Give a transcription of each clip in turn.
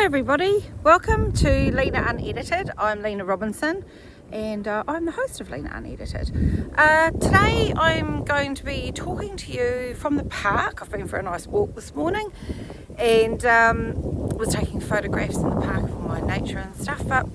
Hi everybody, welcome to Lena Unedited. I'm Lena Robinson and I'm the host of Lena Unedited. Today I'm going to be talking to you from the park. I've been for a nice walk this morning and was taking photographs in the park for my nature and stuff, but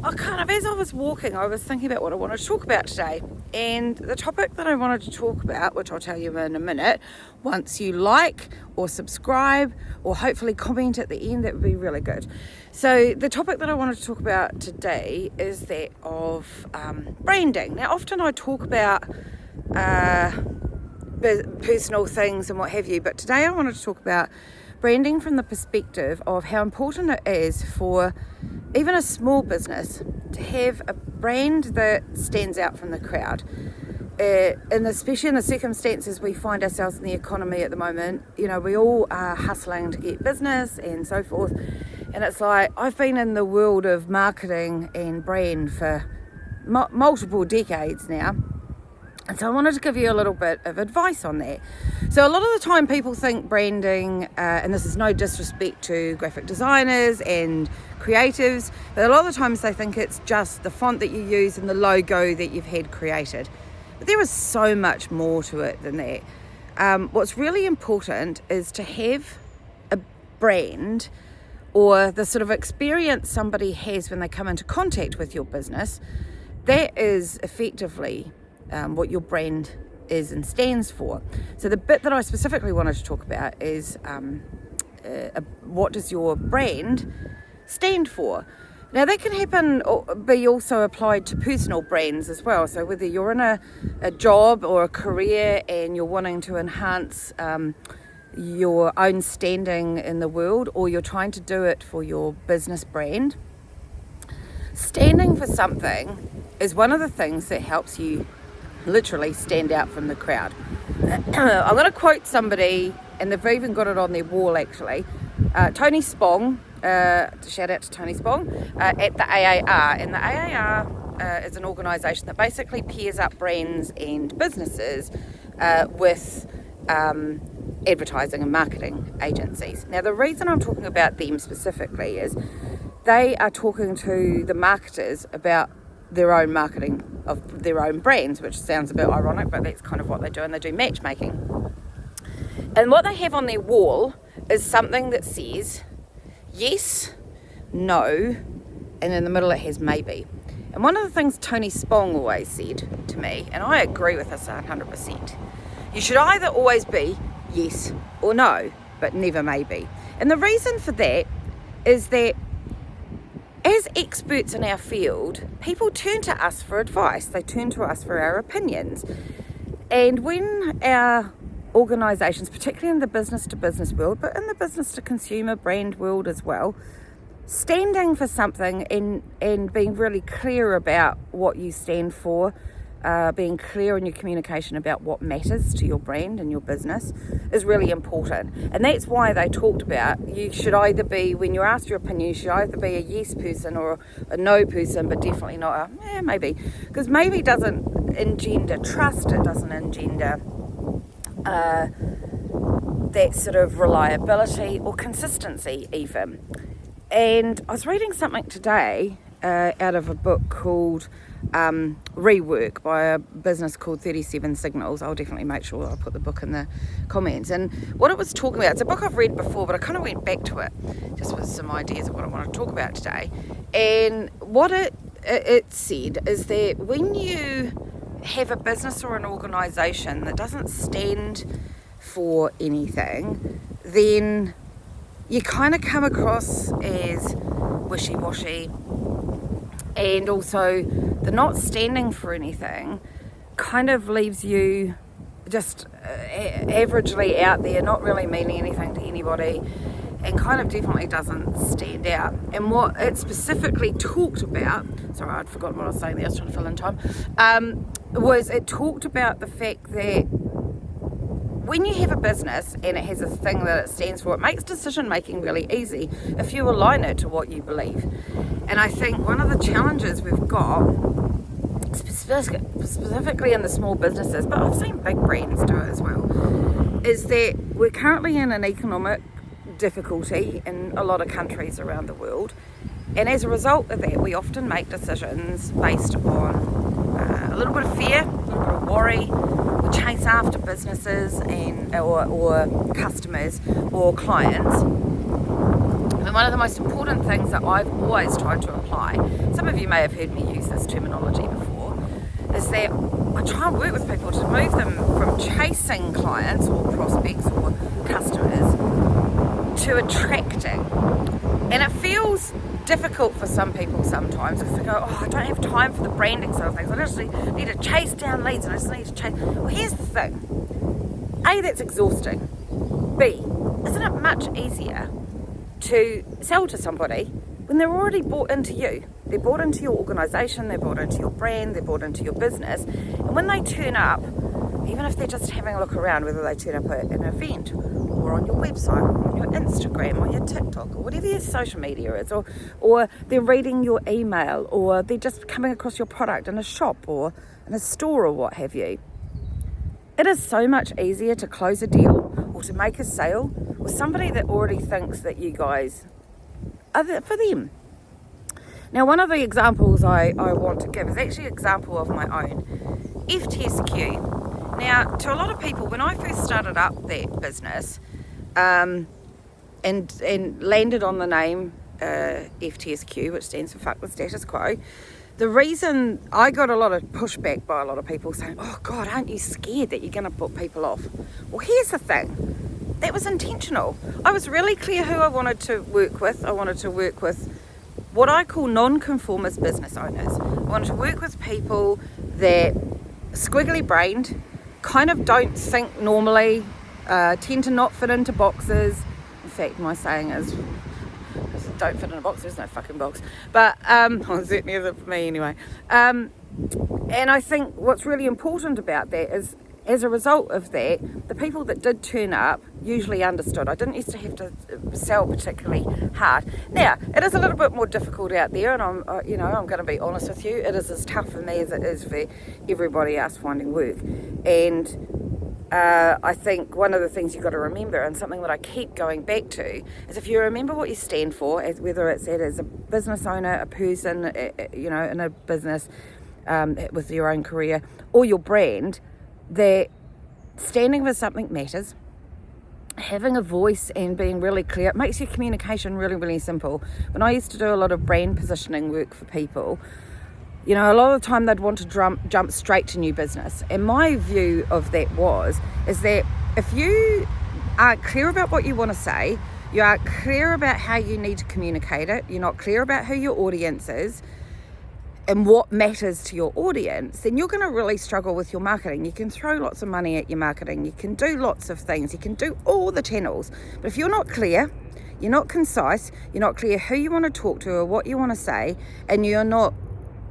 as I was walking, I was thinking about what I wanted to talk about today. And the topic that I wanted to talk about, which I'll tell you in a minute, once you like or subscribe or hopefully comment at the end, that would be really good. So the topic that I wanted to talk about today is that of branding. Now, often I talk about personal things and what have you, but today I wanted to talk about branding from the perspective of how important it is for even a small business to have a brand that stands out from the crowd. And especially in the circumstances we find ourselves in the economy at the moment, you know, we all are hustling to get business and so forth. And it's like, I've been in the world of marketing and brand for multiple decades now. And so I wanted to give you a little bit of advice on that. So a lot of the time people think branding, and this is no disrespect to graphic designers and creatives, but a lot of the times they think it's just the font that you use and the logo that you've had created. But there is so much more to it than that. What's really important is to have a brand, or the sort of experience somebody has when they come into contact with your business. That is effectively what your brand is and stands for. So the bit that I specifically wanted to talk about is what does your brand stand for? Now that can be also applied to personal brands as well. So whether you're in a job or a career and you're wanting to enhance your own standing in the world, or you're trying to do it for your business brand, standing for something is one of the things that helps you literally stand out from the crowd. I'm going to quote somebody, and they've even got it on their wall actually. Tony Spong, shout out to Tony Spong, at the AAR. And the AAR is an organisation that basically pairs up brands and businesses with advertising and marketing agencies. Now the reason I'm talking about them specifically is they are talking to the marketers about their own marketing of their own brands, which sounds a bit ironic, but that's kind of what they do, and they do matchmaking. And what they have on their wall is something that says yes, no, and in the middle it has maybe. And one of the things Tony Spong always said to me, and I agree with this 100%, you should either always be yes or no, but never maybe. And the reason for that is that as experts in our field, people turn to us for advice. They turn to us for our opinions. And when our organisations, particularly in the business-to-business world, but in the business-to-consumer brand world as well, standing for something and being really clear about what you stand for, being clear in your communication about what matters to your brand and your business is really important. And that's why they talked about you should either be, when you're asked your opinion, you should either be a yes person or a no person, but definitely not a maybe. Because maybe doesn't engender trust, it doesn't engender that sort of reliability or consistency even. And I was reading something today out of a book called Rework by a business called 37 Signals. I'll definitely make sure I'll put the book in the comments. And what it was talking about, it's a book I've read before, but I kind of went back to it just with some ideas of what I want to talk about today. And what it said is that when you have a business or an organisation that doesn't stand for anything, then you kind of come across as wishy-washy. And also the not standing for anything kind of leaves you just averagely out there, not really meaning anything to anybody, and kind of definitely doesn't stand out. And what it specifically talked about, sorry, I'd forgotten what I was saying there, I was trying to fill in time, was it talked about the fact that when you have a business and it has a thing that it stands for, it makes decision making really easy if you align it to what you believe. And I think one of the challenges we've got, specifically in the small businesses, but I've seen big brands do it as well, is that we're currently in an economic difficulty in a lot of countries around the world, and as a result of that we often make decisions based on a little bit of fear, a little bit of worry. We chase after businesses or customers or clients. And one of the most important things that I've always tried to apply, some of you may have heard me use this terminology before, is that I try and work with people to move them from chasing clients or prospects or customers to attracting. And it feels difficult for some people sometimes because they go, I don't have time for the branding side of things. I just need to chase down leads and I just need to chase. Well, here's the thing. A, that's exhausting. B, isn't it much easier to sell to somebody when they're already bought into you? They're bought into your organisation, they're bought into your brand, they're bought into your business. And when they turn up, even if they're just having a look around, whether they turn up at an event or on your website or on your Instagram or your TikTok or whatever your social media is, or they're reading your email, or they're just coming across your product in a shop or in a store or what have you, it is so much easier to close a deal or to make a sale with somebody that already thinks that you guys are there for them. Now, one of the examples I want to give is actually an example of my own. FTSQ. Now, to a lot of people, when I first started up that business and landed on the name FTSQ, which stands for Fuck the Status Quo, the reason I got a lot of pushback by a lot of people saying, oh God, aren't you scared that you're going to put people off? Well, here's the thing. That was intentional. I was really clear who I wanted to work with. I wanted to work with what I call non-conformist business owners. I wanted to work with people that squiggly brained, kind of don't think normally, tend to not fit into boxes. In fact, my saying is, don't fit in a box, there's no fucking box. But, certainly isn't for me anyway. And I think what's really important about that is, as a result of that, the people that did turn up usually understood. I didn't used to have to sell particularly hard. Now, it is a little bit more difficult out there, and I'm going to be honest with you, it is as tough for me as it is for everybody else finding work. And I think one of the things you've got to remember, and something that I keep going back to, is if you remember what you stand for, whether it's as a business owner, a person, in a business with your own career, or your brand, that standing for something matters. Having a voice and being really clear, it makes your communication really, really simple. When I used to do a lot of brand positioning work for people, a lot of the time they'd want to jump straight to new business. And my view of that is that if you aren't clear about what you want to say, you aren't clear about how you need to communicate it, you're not clear about who your audience is and what matters to your audience, then you're going to really struggle with your marketing. You can throw lots of money at your marketing, you can do lots of things, you can do all the channels, but if you're not clear, you're not concise, you're not clear who you want to talk to or what you want to say, and you're not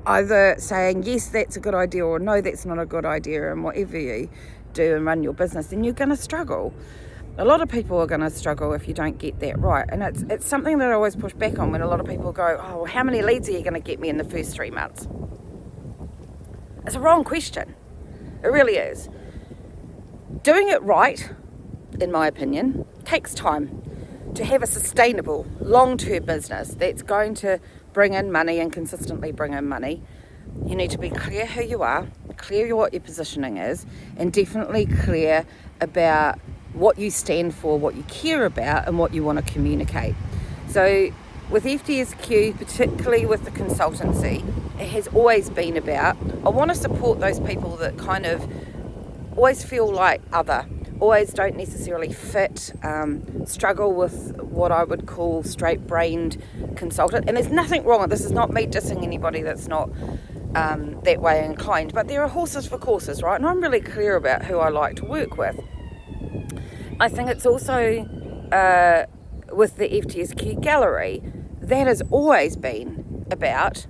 either saying yes, that's a good idea, or no, that's not a good idea, and whatever you do and run your business, then you're going to struggle. A lot of people are going to struggle if you don't get that right. And it's something that I always push back on when a lot of people go, oh, well, how many leads are you going to get me in the first 3 months? It's a wrong question. It really is. Doing it right, in my opinion, takes time. To have a sustainable, long-term business that's going to bring in money and consistently bring in money, you need to be clear who you are, clear what your positioning is, and definitely clear about what you stand for, what you care about, and what you want to communicate. So with FTSQ, particularly with the consultancy, it has always been about, I want to support those people that kind of always feel like other, always don't necessarily fit, struggle with what I would call straight-brained consultant. And there's nothing wrong with this. Is not me dissing anybody that's not that way inclined, but there are horses for courses, right? And I'm really clear about who I like to work with. I think it's also with the FTSQ gallery, that has always been about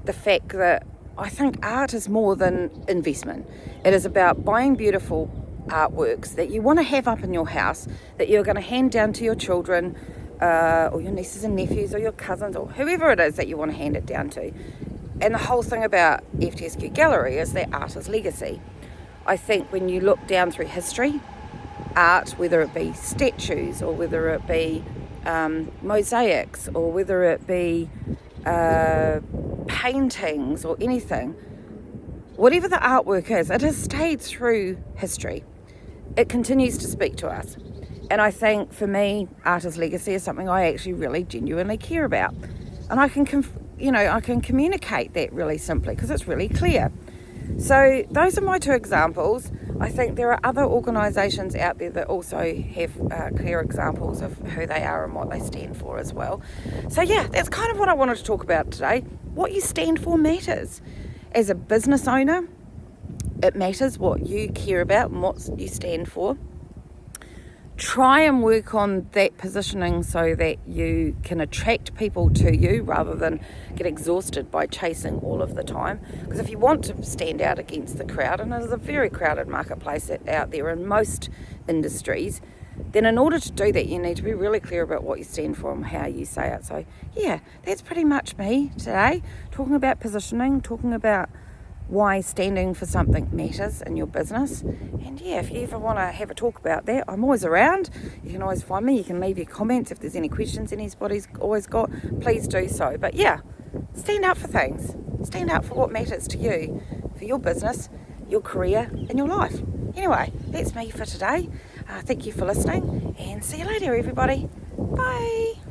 the fact that I think art is more than investment. It is about buying beautiful artworks that you want to have up in your house, that you're going to hand down to your children or your nieces and nephews or your cousins or whoever it is that you want to hand it down to. And the whole thing about FTSQ gallery is that art is legacy. I think when you look down through history, art, whether it be statues or whether it be mosaics or whether it be paintings or anything, whatever the artwork is, it has stayed through history. It continues to speak to us. And I think for me, art as legacy is something I actually really genuinely care about. And I can communicate that really simply because it's really clear. So those are my two examples. I think there are other organisations out there that also have clear examples of who they are and what they stand for as well. So yeah, that's kind of what I wanted to talk about today. What you stand for matters. As a business owner, it matters what you care about and what you stand for. Try and work on that positioning so that you can attract people to you rather than get exhausted by chasing all of the time. Because if you want to stand out against the crowd, and it is a very crowded marketplace out there in most industries, then in order to do that, you need to be really clear about what you stand for and how you say it. So yeah, that's pretty much me today, talking about positioning, talking about why standing for something matters in your business. And yeah, if you ever want to have a talk about that, I'm always around. You can always find me. You can leave your comments if there's any questions anybody's always got, please do so. But yeah, stand up for things. Stand up for what matters to you, for your business, your career and your life. Anyway, that's me for today. Thank you for listening and see you later, everybody. Bye.